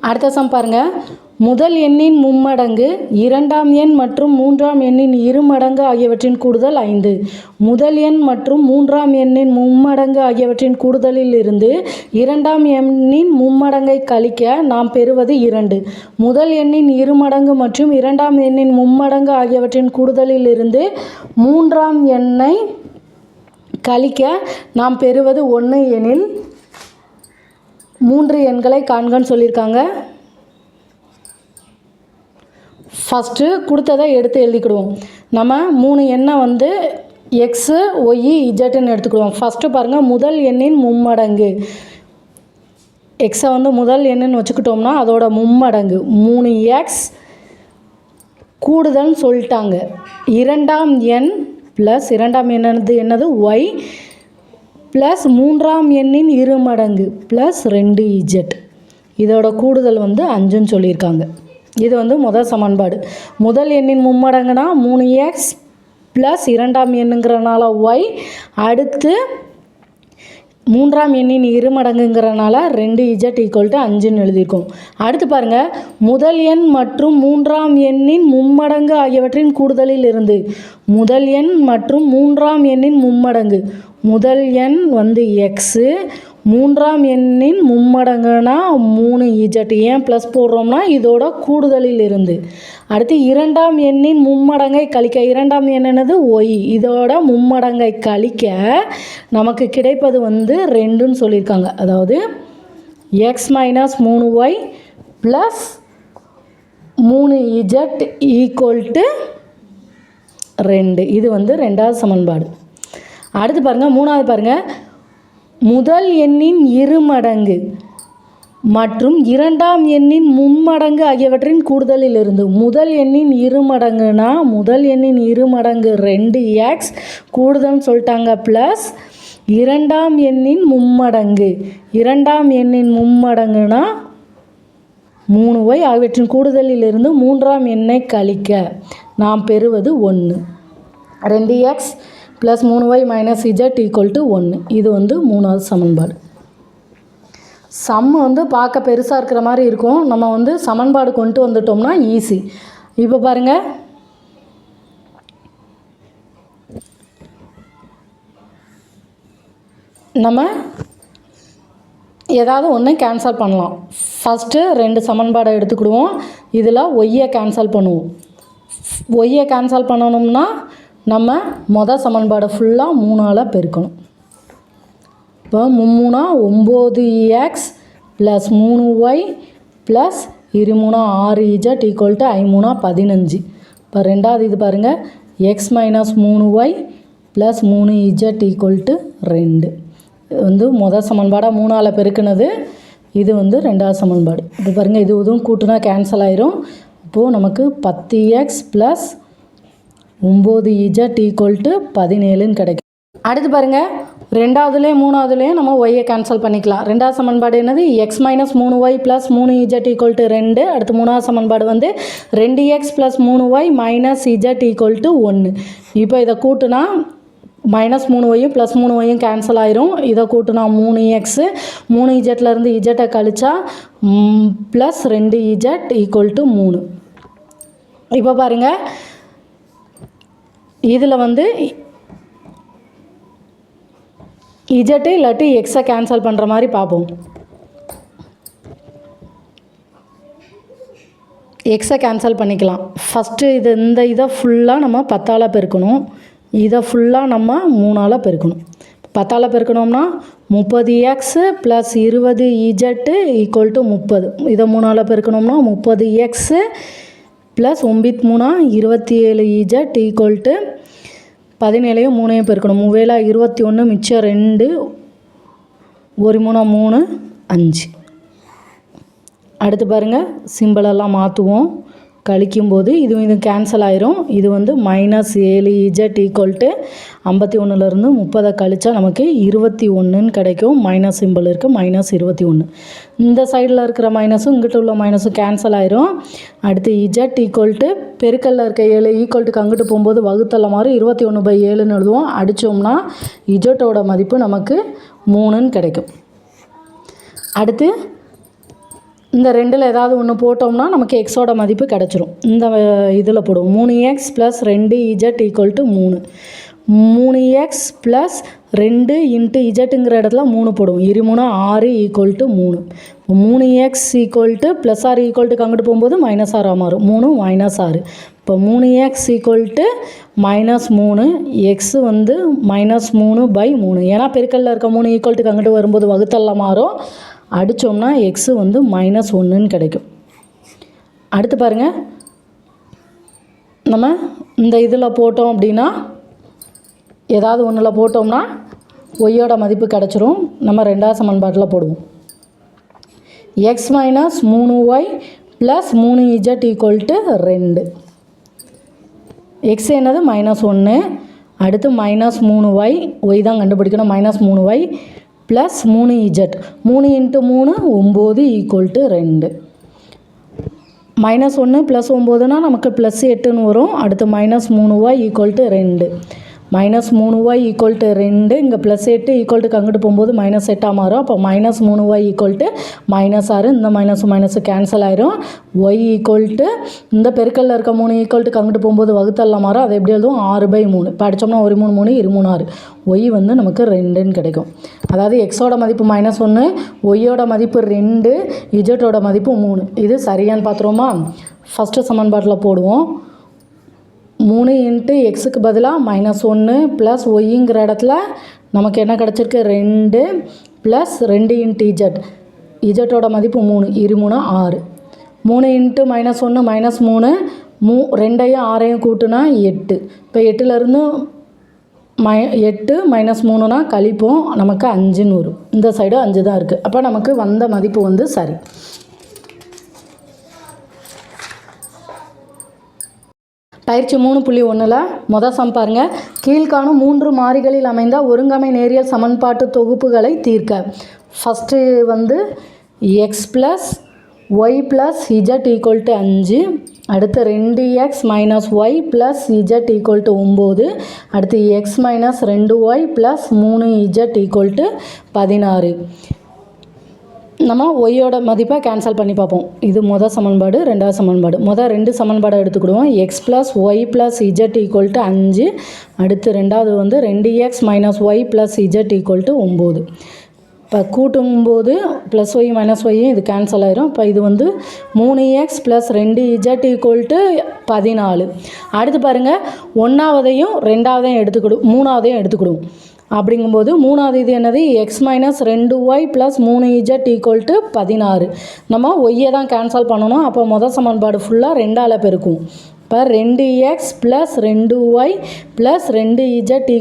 அடுத்த சம் பாருங்கள். முதல் எண்ணின் மும்மடங்கு இரண்டாம் எண் மற்றும் மூன்றாம் எண்ணின் இருமடங்கு ஆகியவற்றின் கூடுதல் 5. முதல் எண் மற்றும் மூன்றாம் எண்ணின் மும்மடங்கு ஆகியவற்றின் கூடுதலில் இருந்து இரண்டாம் எண்ணின் மும்மடங்கை கழிக்க நாம் பெறுவது 2. முதல் எண்ணின் இருமடங்கு மற்றும் இரண்டாம் எண்ணின் மும்மடங்கு ஆகியவற்றின் கூடுதலில் இருந்து மூன்றாம் எண்ணை கழிக்க நாம் பெறுவது 1 எனில் 3 எண்களை காண்கன்னு சொல்லியிருக்காங்க. ஃபஸ்ட்டு கொடுத்ததை எடுத்து எழுதிக்கிடுவோம். நம்ம 3 எண்ணை வந்து எக்ஸு ஒய் இஜட்டுன்னு எடுத்துக்கிடுவோம். ஃபஸ்ட்டு பாருங்கள், முதல் எண்ணின் மும்மடங்கு. எக்ஸை வந்து முதல் எண்ணுன்னு வச்சுக்கிட்டோம்னா அதோட மும்மடங்கு 3x கூடுதல்னு சொல்லிட்டாங்க. இரண்டாம் எண் ப்ளஸ் இரண்டாம் என்னது ஒய் ப்ளஸ் மூன்றாம் எண்ணின் இருமடங்கு ப்ளஸ் 2z. இதோட கூடுதல் வந்து 5ன்னு சொல்லியிருக்காங்க. இது வந்து முதல் சமன்பாடு. முதல் எண்ணின் மும்மடங்குனா 3x ப்ளஸ் இரண்டாம் எண்ணுங்கிறனால ஒய், அடுத்து மூன்றாம் எண்ணின் இருமடங்குங்கிறனால 2z = 5ன்னு எழுதியிருக்கோம். அடுத்து பாருங்கள், முதல் எண் மற்றும் மூன்றாம் எண்ணின் மும்மடங்கு ஆகியவற்றின் கூடுதலில் இருந்து முதல் எண் மற்றும் மூன்றாம் எண்ணின் மும்மடங்கு. முதல் எண் வந்து எக்ஸு, மூன்றாம் எண்ணின் மும்மடங்குனா 3z. ஏன் ப்ளஸ் போடுறோம்னா இதோட கூடுதலில் இருந்து. அடுத்து இரண்டாம் எண்ணின் மும்மடங்கை கழிக்க, இரண்டாம் எண் என்னது ஒய், இதோட மும்மடங்கை கழிக்க நமக்கு கிடைப்பது வந்து 2ன்னு சொல்லியிருக்காங்க. அதாவது x - 3y ப்ளஸ் 3z = 2. இது வந்து 2வது சமன்பாடு. அடுத்து பாருங்கள், 3வது பாருங்கள், முதல் எண்ணின் இருமடங்கு மற்றும் இரண்டாம் எண்ணின் மும்மடங்கு ஆகியவற்றின் கூடுதலில் இருந்து. முதல் எண்ணின் இருமடங்குனா முதல் எண்ணின் இருமடங்கு 2x கூடுதல்னு சொல்லிட்டாங்க ப்ளஸ் இரண்டாம் எண்ணின் மும்மடங்கு. இரண்டாம் எண்ணின் மும்மடங்குனா 3y ஆகியவற்றின் கூடுதலில் இருந்து மூன்றாம் எண்ணை கழிக்க நாம் பெறுவது 1. 2x plus 3y minus z = 1. இது வந்து 3வது சமன்பாடு. சம் வந்து பார்க்க பெருசாக இருக்கிற மாதிரி இருக்கும். நம்ம வந்து சமன்பாடு கொண்டு வந்துட்டோம்னா ஈஸி. இப்போ பாருங்கள், நம்ம ஏதாவது ஒன்று கேன்சல் பண்ணலாம். ஃபஸ்ட்டு 2 சமன்பாடை எடுத்துக்கிடுவோம். இதில் ஒய்யை கேன்சல் பண்ணுவோம். ஒய்யை கேன்சல் பண்ணணும்னா நம்ம மொதல் சமன்பாடை ஃபுல்லாக 3ஆல் பெருக்கணும். இப்போ 3 9x plus 3y plus 2 6z = 5 15. இப்போ ரெண்டாவது இது பாருங்கள், x - 3y ப்ளஸ் 3z = 2. இது வந்து மொதல் சமன்பாடாக 3ஆல் பெருக்கினது. இது வந்து 2வது சமன்பாடு. இப்போ பாருங்கள், இதுவும் கூட்டுனா கேன்சல் ஆயிரும். இப்போது நமக்கு 10x ப்ளஸ் 9z = 17ன்னு கிடைக்கும். அடுத்து பாருங்கள், 2வதுலேயும் 3வதுலேயும் நம்ம ஒய்யை கேன்சல் பண்ணிக்கலாம். 2வது சமன்பாடு என்னது, x - 3y ப்ளஸ் 3z = 2. அடுத்து 3வது சமன்பாடு வந்து 2x plus 3y minus z = 1. இப்போ இதை கூட்டுனா -3y ப்ளஸ் 3y கேன்சல் ஆயிரும். இதை கூட்டுனா 3x, 3zலேருந்து z கழிச்சா ப்ளஸ் 2z = 3. இப்போ பாருங்கள், இதில் வந்து இஜட்டு இல்லாட்டி எக்ஸை கேன்சல் பண்ணுற மாதிரி பார்ப்போம். எக்ஸை கேன்சல் பண்ணிக்கலாம். ஃபஸ்ட்டு இதை ஃபுல்லாக நம்ம 10ஆல் பெருக்கணும். இதை ஃபுல்லாக நம்ம 3ஆல் பெருக்கணும். 10ஆல் பெருக்கணும்னா 30x ப்ளஸ் 20z = 30. இதை 3ஆல் பெருக்கணும்னா 30x ப்ளஸ் 9 27z = 17ஐயும் 3ஐயும் பெருக்கணும். 3 21 மிச்சம் 2 1 3 5. அடுத்து பாருங்கள், சிம்பிளெல்லாம் மாற்றுவோம். கழிக்கும்போது இது கேன்சல் ஆயிரும். இது வந்து -7z = 51லேருந்து 30 கழிச்சா நமக்கு 21ன்னு கிடைக்கும். மைனஸ் சிம்பிள் இருக்குது, -21. இந்த சைடில் இருக்கிற மைனஸும் இங்கிட்ட உள்ள மைனஸும் கேன்சல் ஆயிரும். அடுத்து z = பெருக்கல்ல இருக்க 7 ஈக்குவல்ட்டுக்கு அங்கிட்டு போகும்போது வகுத்தல மாதிரி 21/7ன்னு எழுதுவோம். அடித்தோம்னா இஜட்டோட மதிப்பு நமக்கு 3ன்னு கிடைக்கும். அடுத்து இந்த ரெண்டில் ஏதாவது ஒன்று போட்டோம்னா நமக்கு எக்ஸோட மதிப்பு கிடச்சிரும். இந்த இதில் போடுவோம் 3x + 2z = 3. 3x + 2 × zங்கிற இடத்துல 3 போடுவோம். 2 3 6 = 3. 3x +r அங்கிட்டு போகும்போது -6 மாறும். 3 -6. இப்போ 3x -3, x வந்து -3/3. ஏன்னா பெருக்கல்ல இருக்க 3 அங்கிட்டு வரும்போது வகுத்தல்ல மாறும். அடித்தோம்னா எக்ஸு வந்து -1ன்னு கிடைக்கும். அடுத்து பாருங்கள், நம்ம இந்த இதில் போட்டோம் அப்படின்னா ஏதாவது ஒன்றில் போட்டோம்னா ஒய்யோட மதிப்பு கிடச்சிரும். நம்ம ரெண்டாவது சமன்பாட்டில் போடுவோம். x - 3y + 3z = 2. எக்ஸ் என்னது -1. அடுத்து -3y, ஒய் தான் கண்டுபிடிக்கணும். -3y + 3z. 3 × 3 9 = 2. -1 + 9னா நமக்கு +8ன்னு வரும். அடுத்து -3y = 2. -3y = 2. இங்கே +8 அங்கிட்டு போகும்போது -8 மாறும். அப்போ -3y = -6. இந்த மைனஸ் கேன்சல் ஆயிரும். y இந்த பெருக்கல்ல இருக்க 3 அங்கிட்டு போகும்போது வகுத்தல்ல மாறும். அதை எப்படி எழுதும்? 6/3. இப்போ அடித்தோம்னா 1 3 3 2 3 6. ஒய் வந்து நமக்கு 2ன்னு கிடைக்கும். அதாவது எக்ஸோட மதிப்பு -1, ஒய்யோட மதிப்பு 2, இஜட்டோட மதிப்பு 3. இது சரியான்னு பார்த்துருவோமா? ஃபஸ்ட்டு சமன்பாட்டில் போடுவோம். 3 × xக்கு பதிலாக -1 + ஒய்ங்கிற இடத்துல நமக்கு என்ன கிடச்சிருக்கு? 2 + 2 × z. இஜட்டோட மதிப்பு 3. 2 3 6. 3 × -1 -3, 2ஐயும் 6ஐயும் கூட்டினா 8. இப்போ 8லேருந்து 8 -3னா கழிப்போம். நமக்கு 5ன்னு வரும். இந்த சைடு 5 தான் இருக்குது. அப்போ நமக்கு வந்த மதிப்பு வந்து சரி. பயிற்சி 3.1ல் மொதல் சம் பாருங்கள். கீழ்காணும் 3 மாறிகளில் அமைந்த ஒருங்கமை நேரியல் சமன்பாட்டு தொகுப்புகளை தீர்க்க. ஃபஸ்ட்டு வந்து x + y + z = 5. அடுத்து 2x - y + z = 9. அடுத்து x - 2y + 3z = 16. நம்ம ஒய்யோட மதிப்பை கேன்சல் பண்ணி பார்ப்போம். இது மொதல் சமன்பாடு, ரெண்டாவது சமன்பாடு. மொதல் 2 சமன்பாடை எடுத்துக்கிடுவோம். x + y + z = 5. அடுத்து ரெண்டாவது வந்து 2x - y + z = 9. இப்போ கூட்டும்போது +y -y இது கேன்சல் ஆயிரும். இப்போ இது வந்து 3x + 2z = 14. அடுத்து பாருங்கள், 1வதையும் 2வதையும் மூணாவதையும் எடுத்துக்கிடுவோம். அப்படிங்கும்போது மூணாவது இது என்னது? x - 2y + 3z = 16. நம்ம ஒய்யை தான் கேன்சல் பண்ணணும். அப்போ மொதல் சமன்பாடு ஃபுல்லாக 2ஆல் பெருக்கும். இப்போ 2x + 2y + 2z =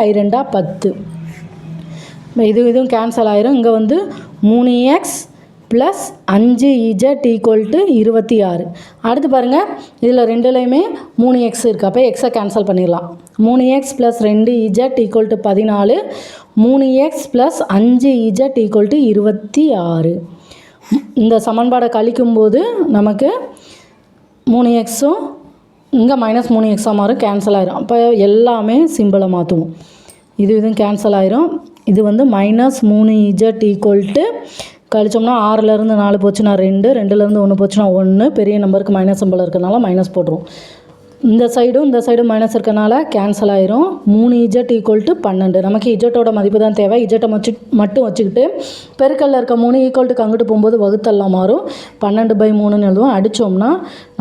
i 2 10. இதுவும் கேன்சல் ஆயிரும். இங்கே வந்து 3x + 5z = 26. அடுத்து பாருங்கள், இதில் ரெண்டுலேயுமே 3x இருக்குது. அப்போ எக்ஸை கேன்சல் பண்ணிடலாம். 3x + 2z = 14. 3x + 5z = 26. இந்த சமன்பாடை கழிக்கும்போது நமக்கு 3xும் இங்கே -3x மாறும், கேன்சல் ஆயிரும். அப்போ எல்லாமே சிம்பிளை மாற்றுவோம். இதுவும் கேன்சல் ஆயிரும். இது வந்து -3z கழிச்சோம்னா 6லேருந்து 4 போச்சுன்னா 2, 2லேருந்து 1 போச்சுன்னா 1. பெரிய நம்பருக்கு மைனஸ் சிம்பிள் இருக்கிறனால மைனஸ் போட்டுருவோம். இந்த சைடும் மைனஸ் இருக்கனால கேன்சல் ஆயிரும். 3z = 12. நமக்கு இஜட்டோட மதிப்பு தான் தேவை. இஜட்டை மட்டும் வச்சுக்கிட்டு பெருக்கல்ல இருக்க 3 அங்கிட்டு போகும்போது வகுத்தெல்லாம் மாறும். 12/3ன்னு எழுதுவோம். அடித்தோம்னா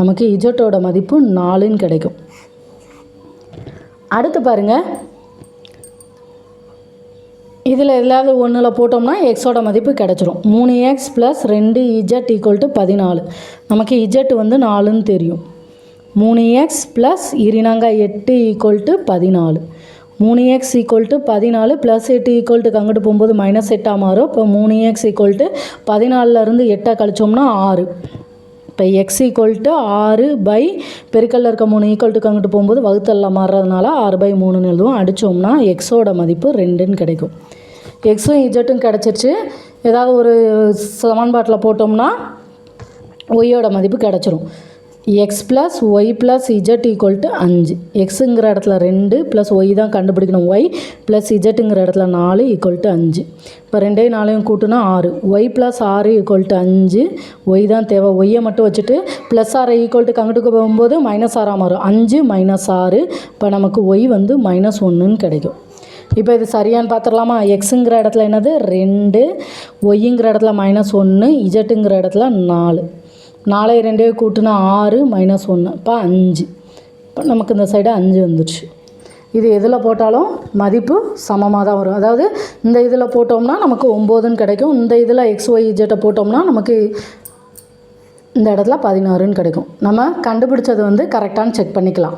நமக்கு இஜட்டோட மதிப்பு 4ன்னு கிடைக்கும். அடுத்து பாருங்கள், இதில் எதாவது ஒன்றில் போட்டோம்னா எக்ஸோட மதிப்பு கிடச்சிரும். 3x + 2z = 14. நமக்கு இஜட் வந்து 4ன்னு தெரியும். 3x + 8 = 14. 3x = 14 +8 அங்கிட்டு போகும்போது -8 மாறும். இப்போ 3x = 14லேருந்து 8 கழிச்சோம்னா 6. இப்போ x = 6 பெருக்கல்ல இருக்க 3 அங்கிட்டு போகும்போது வகுத்தெல்லாம் மாறுறதுனால 6/3ன்னு எழுதுவோம். அடித்தோம்னா எக்ஸோட மதிப்பு 2ன்னு கிடைக்கும். எக்ஸும் இஜட்டும் கிடச்சிருச்சு. ஏதாவது ஒரு சமன்பாட்டில் போட்டோம்னா ஒய்யோட மதிப்பு கிடச்சிரும். X plus Y plus Z equal to 5. எக்ஸுங்கிற இடத்துல 2 ப்ளஸ் ஒய் தான் கண்டுபிடிக்கணும். ஒய் ப்ளஸ் இஜட்டுங்கிற இடத்துல 4 ஈக்குவல் டு 5. இப்போ 2 4 கூட்டினா 6. Y plus 6 equal to 5. Y தான் தேவை. ஒய்யை மட்டும் வச்சுட்டு ப்ளஸ் 6 ஈக்குவல் டு கங்கிட்டுக்கு போகும்போது மைனஸ் 6 மாறும். 5 மைனஸ் 6. இப்போ நமக்கு ஒய் வந்து -1ன்னு கிடைக்கும். இப்போ இது சரியான்னு பார்த்துடலாமா? எக்ஸுங்கிற இடத்துல என்னது 2, ஒய்ங்கிற இடத்துல -1, இஜட்டுங்கிற இடத்துல 4. 4 2 கூட்டினா 6 -1. இப்போ 5. இப்போ நமக்கு இந்த சைடு 5 வந்துடுச்சு. இது எதில் போட்டாலும் மதிப்பு சமமாக தான் வரும். அதாவது இந்த இதில் போட்டோம்னா நமக்கு 9ன்னு கிடைக்கும். இந்த இதில் எக்ஸ் ஒய் இஜட்டை போட்டோம்னா நமக்கு இந்த இடத்துல 16ன்னு கிடைக்கும். நம்ம கண்டுபிடிச்சது வந்து கரெக்டானு செக் பண்ணிக்கலாம்.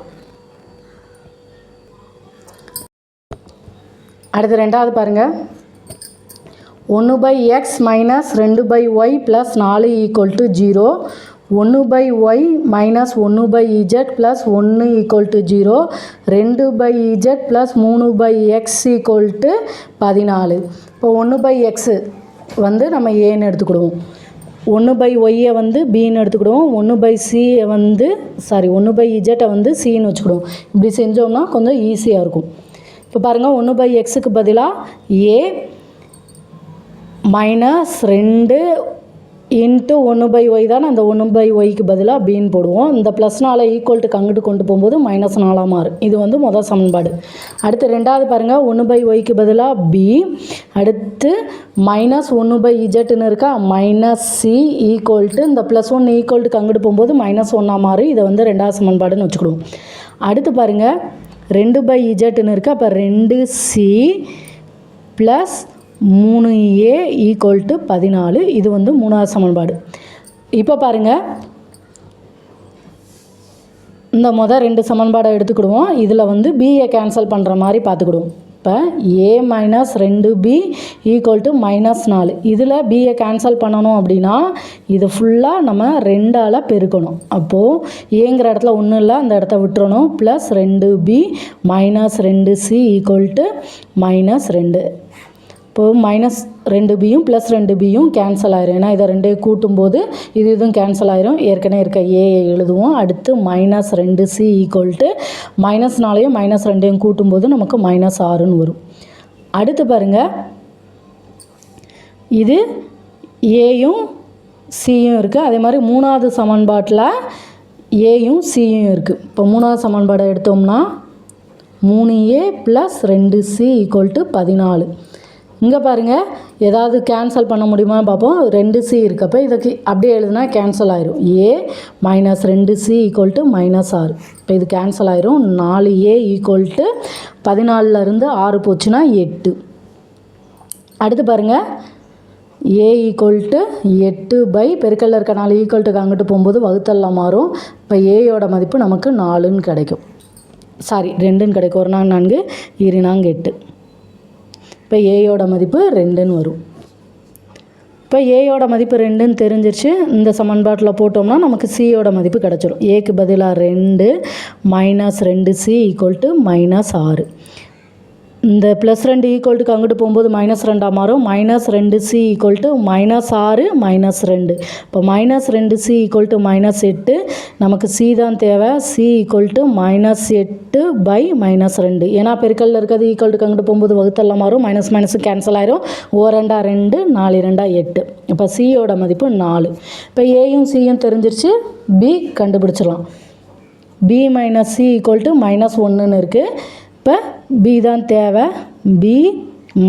அடுத்து ரெண்டாவது பாருங்கள். 1/x minus 2/y plus 4 equal to 0. 1/y minus 1/z plus 1 equal to 0. 2/z plus 3/x equal to 14. இப்போ 1/x வந்து நம்ம ஏன்னு எடுத்துக்கிடுவோம். 1/yயை வந்து பின்னு எடுத்துக்கிடுவோம். 1/c வந்து 1/zஐ வந்து சின்னு வச்சுக்கிடுவோம். இப்படி செஞ்சோம்னா கொஞ்சம் ஈஸியாக இருக்கும். இப்போ பாருங்கள், 1/xக்கு பதிலாக ஏ -2 இன்ட்டு 1/y தானே. அந்த 1/yக்கு பதிலாக பின்னு போடுவோம். இந்த ப்ளஸ் 4 ஈக்குவல் டு அங்கிட்டு கொண்டு போகும்போது -4 மாறும். இது வந்து முதல் சமன்பாடு. அடுத்து ரெண்டாவது பாருங்கள், 1/yக்கு பதிலாக பி, அடுத்து -1/zன்னு இருக்கா, -c ஈக்குவல் டு இந்த +1 ஈக்குவல் டு அங்கிட்டு போகும்போது -1 மாறும். இதை வந்து ரெண்டாவது சமன்பாடுன்னு வச்சுக்கிடுவோம். அடுத்து பாருங்கள், 2/zன்னு இருக்கா, அப்போ 2c plus 3a equal to 14. இது வந்து மூணாவது சமன்பாடு. இப்போ பாருங்கள், இந்த ரெண்டு சமன்பாடை எடுத்துக்கிடுவோம். இதில் வந்து பியை கேன்சல் பண்ணுற மாதிரி பார்த்துக்கிடுவோம். இப்போ a minus 2b equal to -4. இதில் பியை கேன்சல் பண்ணணும் அப்படின்னா இது ஃபுல்லாக நம்ம 2ஆல் பெருக்கணும். அப்போது ஏங்கிற இடத்துல ஒன்றும் இல்லை, அந்த இடத்த விட்டுறணும். Plus 2b minus 2c equal to -2. இப்போது -2bயும் ப்ளஸ் 2bயும் கேன்சல் ஆயிரும். ஏன்னா இதை ரெண்டையும் கூட்டும்போது இதுவும் கேன்சல் ஆயிரும். ஏற்கனவே இருக்க ஏயை எழுதுவோம். அடுத்து -2c ஈக்குவல் டு -4யும் -2யும் கூட்டும்போது நமக்கு -6ன்னு வரும். அடுத்து பாருங்கள், இது ஏயும் சியும் இருக்குது. அதே மாதிரி மூணாவது சமன்பாட்டில் ஏயும் சியும் இருக்குது. இப்போ மூணாவது சமன்பாடை எடுத்தோம்னா 3a plus 2c equal to 14. இங்கே பாருங்கள், ஏதாவது கேன்சல் பண்ண முடியுமா பார்ப்போம். 2c இருக்கப்போ இதுக்கு அப்படியே எழுதுனா கேன்சல் ஆயிரும். a minus 2c equal to -6. இப்போ இது கேன்சல் ஆயிரும். 4a ஈக்குவல் டு 14லேருந்து 6 போச்சுன்னா 8. அடுத்து பாருங்கள், a ஈக்குவல் டு 8 பை பெருக்கல்ல இருக்க 4 ஈக்குவல் டு அங்கிட்டு போகும்போது வகுத்தல்லாம் மாறும். இப்போ ஏயோட மதிப்பு நமக்கு 4ன்னு கிடைக்கும். 2ன்னு கிடைக்கும். 1 4 4 2 4 8. இப்போ ஏயோட மதிப்பு 2ன்னு வரும். இப்போ ஏயோட மதிப்பு 2ன்னு தெரிஞ்சிருச்சு. இந்த சமன்பாட்டில் போட்டோம்னா நமக்கு சியோட மதிப்பு கிடச்சிடும். ஏக்கு பதிலாக 2 மைனஸ் 2c ஈக்குவல் டு -6. இந்த +2 ஈக்குவல் டு அங்கிட்டு போகும்போது -2 மாறும். -2c equal to -6 -2. இப்போ -2c ஈக்குவல் டு -8. நமக்கு சி தான் தேவை. C equal to -8 by -2. ஏன்னா பெருக்கல்ல இருக்கிறது ஈக்குவல் டு அங்கிட்டு போகும்போது வகுத்தெல்லாம் மாறும். மைனஸ் கேன்சல் ஆயிரும். 2 2 4 2 8. இப்போ சியோட மதிப்பு 4. இப்போ ஏயும் சியும் தெரிஞ்சிருச்சு. பி கண்டுபிடிச்சிடலாம். B minus C equal to -1ன்னு இருக்குது. இப்போ பி தான் தேவை. பி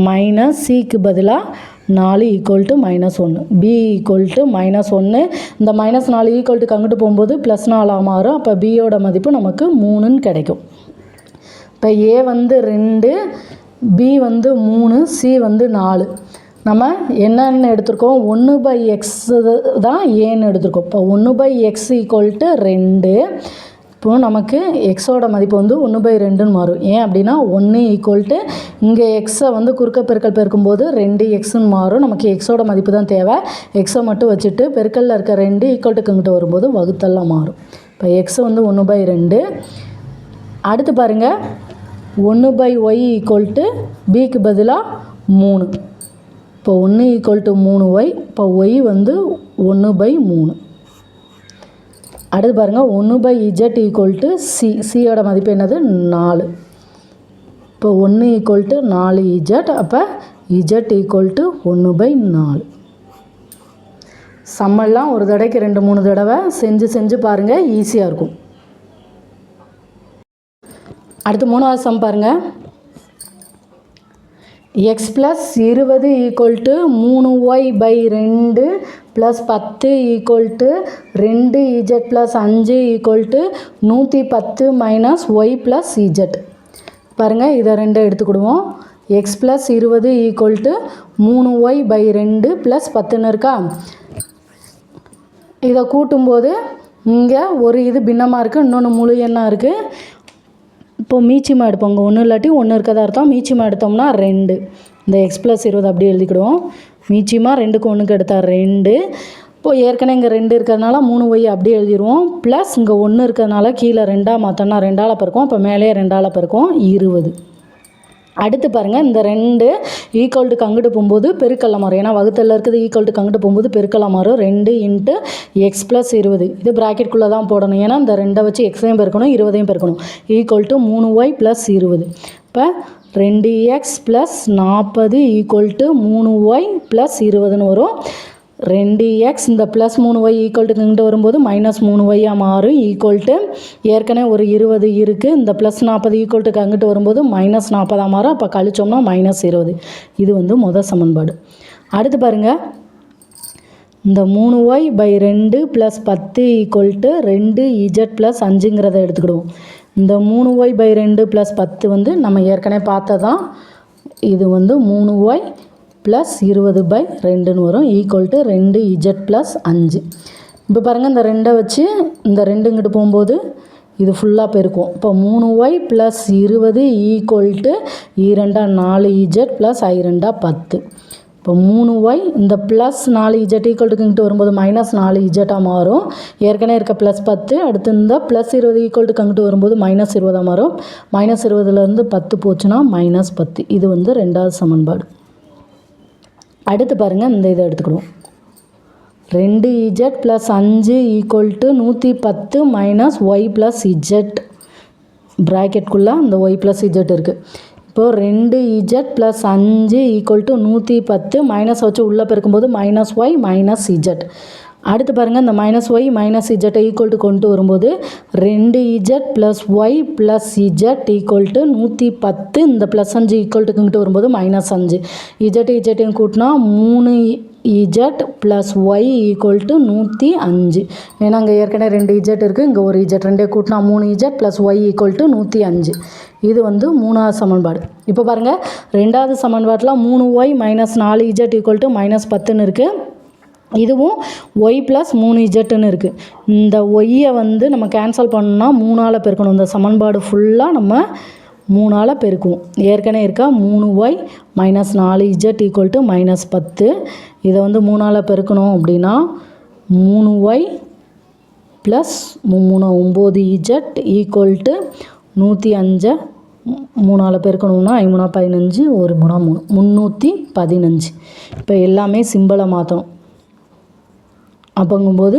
மைனஸ் சிக்கு பதிலாக 4 equal to -1. B equal to -1. இந்த -4 ஈக்குவல் டு அங்கிட்டு போகும்போது +4 மாறும். அப்போ பியோட மதிப்பு நமக்கு 3ன்னு கிடைக்கும். இப்போ ஏ வந்து 2, பி வந்து 3, சி வந்து 4. நம்ம என்னென்னு எடுத்துருக்கோம், 1/x தான் ஏன்னு எடுத்துருக்கோம். இப்போ 1/x ஈக்குவல் டு 2. இப்போது நமக்கு எக்ஸோட மதிப்பு வந்து 1/2ன்னு மாறும். ஏன் அப்படின்னா 1 ஈக்குவல் டு இங்கே எக்ஸை வந்து குறுக்க பெருக்கல் பெருக்கும்போது 2x மாறும். நமக்கு எக்ஸோட மதிப்பு தான் தேவை. எக்ஸை மட்டும் வச்சுட்டு பெருக்கல்ல இருக்க 2 ஈக்குவல் டு இங்கிட்ட வரும்போது வகுத்தெல்லாம் மாறும். இப்போ எக்ஸ் வந்து 1/2. அடுத்து பாருங்கள், 1/y ஈக்குவல் டு பிக்கு பதிலாக 3. இப்போ 1 ஈக்குவல் டு 3y. இப்போ y வந்து 1/3. அடுத்து பாருங்கள் 1/z ஈக்குவல் சி. சியோட மதிப்பு என்னது 4. இப்போ 1 = 4z. அப்போ z = 1/4. சம்மெல்லாம் ஒரு தடவைக்கு 2-3 தடவை செஞ்சு பாருங்கள், ஈஸியாக இருக்கும். அடுத்து 3வது சம் பாருங்கள். x + 20 = 3y/2 + 10 = 2z + 5 = 110 - y + z. பாருங்கள், இதை 2 எடுத்துக்கிடுவோம். x + 20 = 3y/2 + 10 இருக்கா. இதை கூட்டும்போது இங்கே ஒரு இது பின்னமாக இருக்குது, இன்னொன்று முழு எண்ணாக இருக்குது. இப்போ மீச்சியமாக எடுப்போம். இங்கே 1 இல்லாட்டி 1 இருக்கதா அர்த்தம். மீச்சியமாக எடுத்தோம்னா 2. இந்த x + 20 அப்படியே எழுதிக்கிடுவோம். மீச்சியமாக 2க்கு 1க்கு எடுத்தால் 2. இப்போது ஏற்கனவே இங்கே 2 இருக்கிறதுனால 3y அப்படியே எழுதிடுவோம். ப்ளஸ் இங்கே 1 இருக்கிறதுனால கீழே 2ஆக மாற்றோம்னா 2ஆல் பெருக்கும். இப்போ மேலே 2ஆல் பெருக்கும் 20. அடுத்து பாருங்கள், இந்த 2 ஈக்குவல்ட்டுக்கு அங்கிட்டு போகும்போது பெருக்கல்ல மாறும். ஏன்னா வகுத்தலில் இருக்குது, ஈக்குவல்ட்டுக்கு அங்கிட்டு போகும்போது பெருக்கல்ல மாறும். 2 × x + 20. இது ப்ராக்கெட்குள்ளே தான் போடணும். ஏன்னா இந்த 2 வச்சு எக்ஸையும் பெருக்கணும், 20ஐயும் பெருக்கணும். = 3y + 20. இப்போ 2x + 40 = 3y + 20ன்னு வரும். 2x இந்த ப்ளஸ் 3y ஈக்குவல்ட்டுக்கு இங்கிட்டு வரும்போது -3y மாறும். ஏற்கனவே ஒரு 20 இருக்குது. இந்த ப்ளஸ் 40 ஈக்குவல்ட்டுக்கு அங்கிட்டு வரும்போது -40 மாறும். அப்போ கழிச்சோம்னா -20. இது முதல் சமன்பாடு. அடுத்து பாருங்கள், இந்த 3y/2 + 10 = 2z + 5ங்கிறத எடுத்துக்கிடுவோம். இந்த 3y/2 + 10 நம்ம ஏற்கனவே பார்த்ததான். இது 3y + 20/2ன்னு வரும். = 2z + 5. இப்போ பாருங்கள், இந்த 2 வச்சு இந்த 2 இங்கிட்டு போகும்போது இது ஃபுல்லாக பெருக்கும். இப்போ 3y + 20 = 2 4z + i2 10. இப்போ 3y இந்த ப்ளஸ் 4z ஈக்குவல்ட்டுக்கு இங்கிட்டு வரும்போது -4z மாறும். ஏற்கனவே இருக்க ப்ளஸ் 10. அடுத்து இந்த ப்ளஸ் 20 ஈக்குவல்ட்டுக்கு அங்கிட்டு வரும்போது -20 மாறும். -20லேருந்து 10 போச்சுன்னா -10. இது 2வது சமன்பாடு. அடுத்து பாருங்கள், இந்த இதை எடுத்துக்கிடுவோம். 2z + 5 = 110 - y + z. ப்ராக்கெட்குள்ளே இந்த y + z இருக்குது. இப்போது 2z + 5 = 110 மைனஸ் வச்சு உள்ளே பெருக்கும்போது -y - z. அடுத்து பாருங்கள், இந்த -y - z ஈக்குவல்ட்டு கொண்டு வரும்போது 2z + y + z = 110. இந்த ப்ளஸ் 5 ஈக்குவல்ட்டுக்கு இங்கிட்டு வரும்போது -5. z கூட்டினா 3z + y = 105. ஏன்னா அங்கே ஏற்கனவே 2z இருக்குது, இங்கே ஒரு z. 2 கூட்டினா 3z + y = 105. இது 3வது சமன்பாடு. இப்போ பாருங்கள், 2வது சமன்பாட்டில் 3y - 4z = -10ன்னு இருக்குது. இதுவும் y + 3zன்னு இருக்குது. இந்த ஒய்யை நம்ம கேன்சல் பண்ணோம்னா 3ஆல் பெருக்கணும். இந்த சமன்பாடு ஃபுல்லாக நம்ம 3ஆல் பெருக்குவோம். ஏற்கனவே இருக்கா 3y - 4z = -10. இதை 3ஆல் பெருக்கணும் அப்படின்னா 3y + 3 9z = 105. 3ஆல் பெருக்கணும்னா 5 3 15, 1 3 315. இப்போ எல்லாமே சிம்பிளை மாற்றணும். அப்போங்கும்போது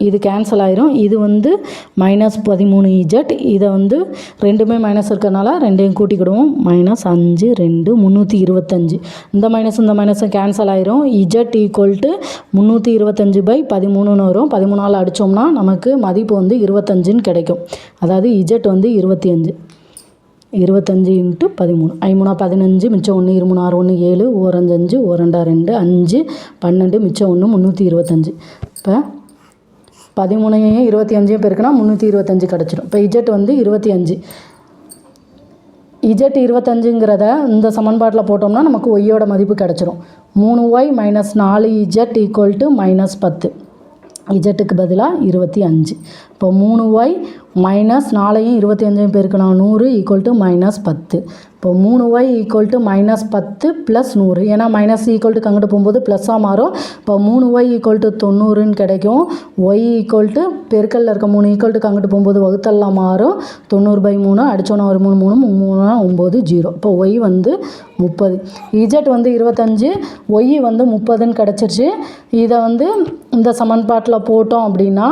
இது கேன்சல் ஆயிரும். இது -13z. இதை ரெண்டுமே மைனஸ் இருக்கிறதுனால 2ஐயும் கூட்டிக்கிடுவோம். -5 2 325. இந்த மைனஸும் கேன்சல் ஆயிரும். z = 325/13ன்னு வரும். 13ஆல் அடித்தோம்னா நமக்கு மதிப்பு 25ன்னு கிடைக்கும். அதாவது z 25. 25 × 13. 5 3 15, மிச்சம் 1 2 3 6 1 7, 1 5 1 2 5 12, மிச்சம் 1 325. இப்போ 13ஐயும் 25ஐயும் பெருக்கினா 325 கிடச்சிடும். இப்போ z 25. z 25ங்கிறத இந்த சமன்பாட்டில் போட்டோம்னா நமக்கு ஒய்யோட மதிப்பு கிடச்சிரும். 3y - 4z = -10. இஜட்டுக்கு பதிலாக 25. இப்போ 3y - 4ஐயும் 25ஐயும் பெருக்கினா 100 = -10. இப்போ 3y = -10 + 100. ஏன்னா மைனஸ் ஈக்குவல்ட்டுக்கு அங்கிட்டு போகும்போது ப்ளஸ்ஸாக மாறும். இப்போ 3y = 90ன்னு கிடைக்கும். y பெருக்கல்ல இருக்க 3 ஈக்குவல்ட்டுக்கு அங்கிட்டு போகும்போது வகுத்தல்லாம் மாறும். 90/3 அடித்தோன்னா ஒரு 3 3 3 9 0. இப்போ y 30. z 25, y 30ன்னு கிடச்சிருச்சு. இதை இந்த சமன்பாட்டில் போட்டோம் அப்படின்னா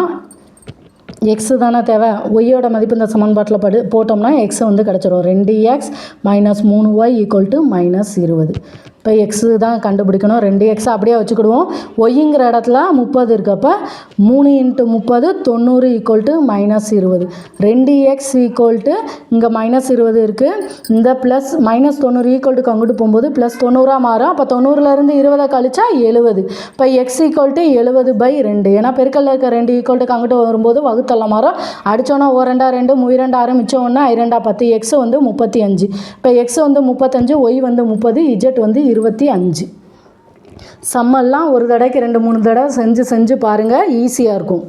எக்ஸு தானே தேவை, ஒய்யோட மதிப்பு இந்த சமன்பாட்டில் போட்டோம்னா எக்ஸ் வந்து கிடச்சிரும். 2x minus 3y equal to minus 20. இப்போ எக்ஸு தான் கண்டுபிடிக்கணும். 2x அப்படியே வச்சுக்கிடுவோம். ஒய்ங்கிற இடத்துல 30 இருக்கப்போ 3 × 30 90 equal to minus 20. 2x equal to இங்கே மைனஸ் 20 இருக்குது. இந்த ப்ளஸ் மைனஸ் 90 ஈக்குவல் டு அங்கிட்டு போகும்போது ப்ளஸ் 90 மாறும். அப்போ 90லேருந்து 20 கழிச்சா 70. இப்போ எக்ஸ் ஈக்குவல் டு 70/2. ஏன்னா பெருக்கல்ல இருக்க 2 ஈக்குவல் டு அங்கிட்டு வரும்போது வகுத்தல்ல மாறும். அடித்தோன்னா 2 2 2 6 மிச்சம் 1 2 10. எக்ஸ் வந்து 35. இப்போ எக்ஸ் வந்து 35, ஒய் வந்து 30, இஜெட் வந்து 25. சம்மெல்லாம் ஒரு தடவைக்கு 2 3 தடவை செஞ்சு பாருங்கள், ஈஸியாக இருக்கும்.